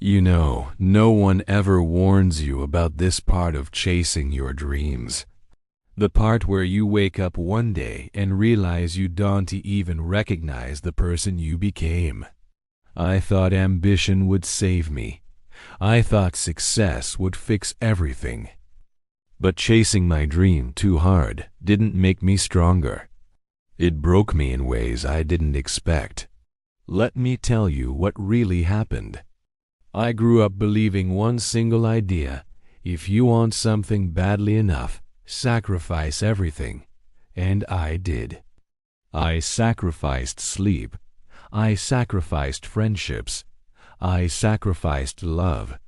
You know, no one ever warns you about this part of chasing your dreams. The part where you wake up one day and realize you don't even recognize the person you became. I thought ambition would save me. I thought success would fix everything. But chasing my dream too hard didn't make me stronger. It broke me in ways I didn't expect. Let me tell you what really happened. I grew up believing one single idea: if you want something badly enough, sacrifice everything. And I did. I sacrificed sleep. I sacrificed friendships. I sacrificed love.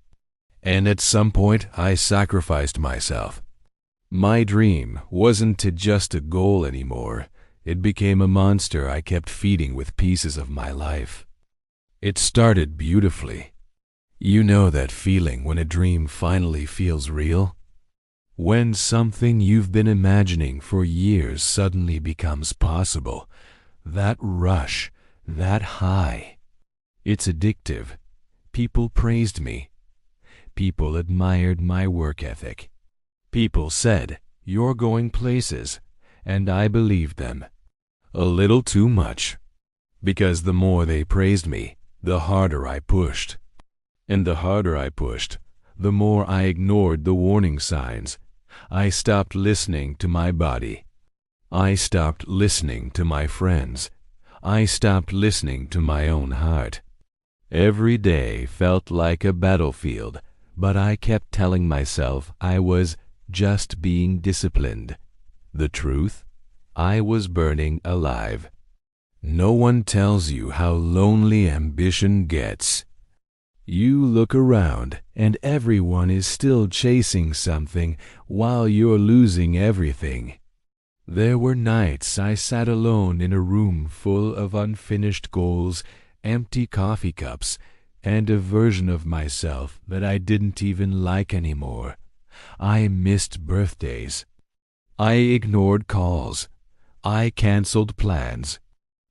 And at some point, I sacrificed myself. My dream wasn't just a goal anymore. It became a monster I kept feeding with pieces of my life. It started beautifully. You know that feeling when a dream finally feels real? When something you've been imagining for years suddenly becomes possible. That rush, that high. It's addictive. People praised me. People admired my work ethic. People said, "You're going places," and I believed them. A little too much. Because the more they praised me, the harder I pushed. And the harder I pushed, the more I ignored the warning signs. I stopped listening to my body. I stopped listening to my friends. I stopped listening to my own heart. Every day felt like a battlefield, but I kept telling myself I was just being disciplined. The truth? I was burning alive. No one tells you how lonely ambition gets. You look around, and everyone is still chasing something while you're losing everything. There were nights I sat alone in a room full of unfinished goals, empty coffee cups, and a version of myself that I didn't even like anymore. I missed birthdays. I ignored calls. I canceled plans.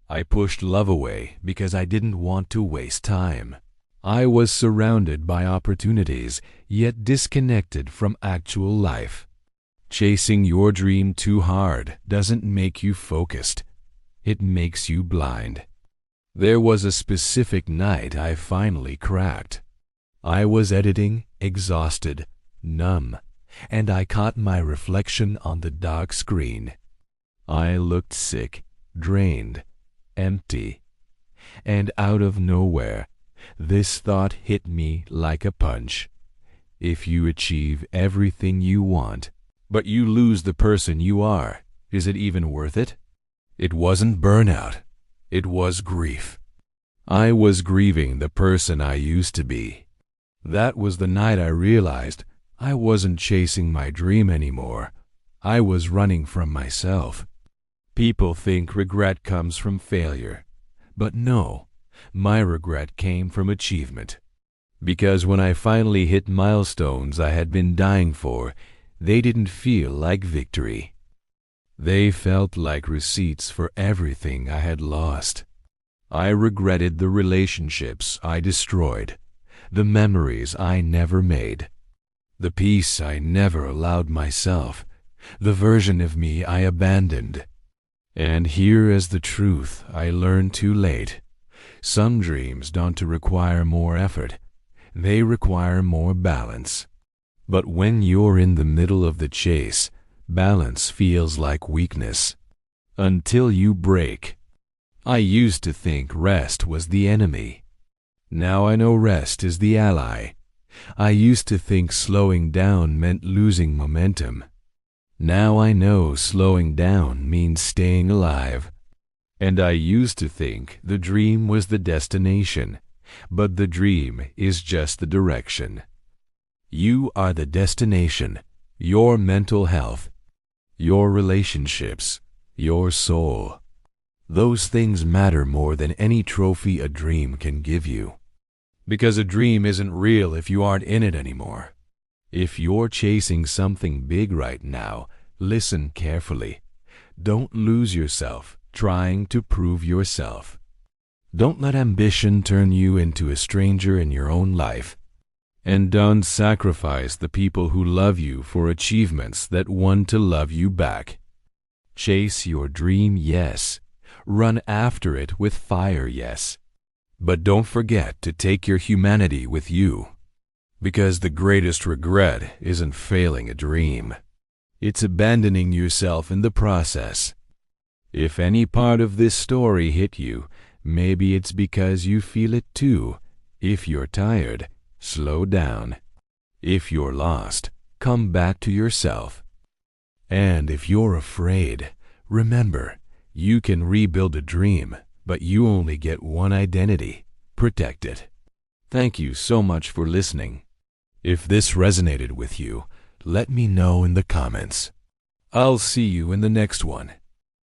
I pushed love away because I didn't want to waste time. I was surrounded by opportunities, yet disconnected from actual life. Chasing your dream too hard doesn't make you focused. It makes you blind. There was a specific night I finally cracked. I was editing, exhausted, numb, and I caught my reflection on the dark screen. I looked sick, drained, empty. And out of nowhere, this thought hit me like a punch. If you achieve everything you want, but you lose the person you are, is it even worth it? It wasn't burnout. It was grief. I was grieving the person I used to be. That was the night I realized I wasn't chasing my dream anymore. I was running from myself. People think regret comes from failure. But no, my regret came from achievement. Because when I finally hit milestones I had been dying for, they didn't feel like victory. They felt like receipts for everything I had lost. I regretted the relationships I destroyed, the memories I never made, the peace I never allowed myself, the version of me I abandoned. And here is the truth I learned too late. Some dreams don't require more effort. They require more balance. But when you're in the middle of the chase, balance feels like weakness. Until you break. I used to think rest was the enemy. Now I know rest is the ally. I used to think slowing down meant losing momentum. Now I know slowing down means staying alive. And I used to think the dream was the destination, but the dream is just the direction. You are the destination, your mental health, your relationships, your soul. Those things matter more than any trophy a dream can give you. Because a dream isn't real if you aren't in it anymore. If you're chasing something big right now, listen carefully. Don't lose yourself trying to prove yourself. Don't let ambition turn you into a stranger in your own life. And don't sacrifice the people who love you for achievements that want to love you back. Chase your dream, yes. Run after it with fire, yes. But don't forget to take your humanity with you. Because the greatest regret isn't failing a dream. It's abandoning yourself in the process. If any part of this story hit you, maybe it's because you feel it too. If you're tired, slow down. If you're lost, come back to yourself. And if you're afraid, remember, you can rebuild a dream, but you only get one identity. Protect it. Thank you so much for listening. If this resonated with you, let me know in the comments. I'll see you in the next one.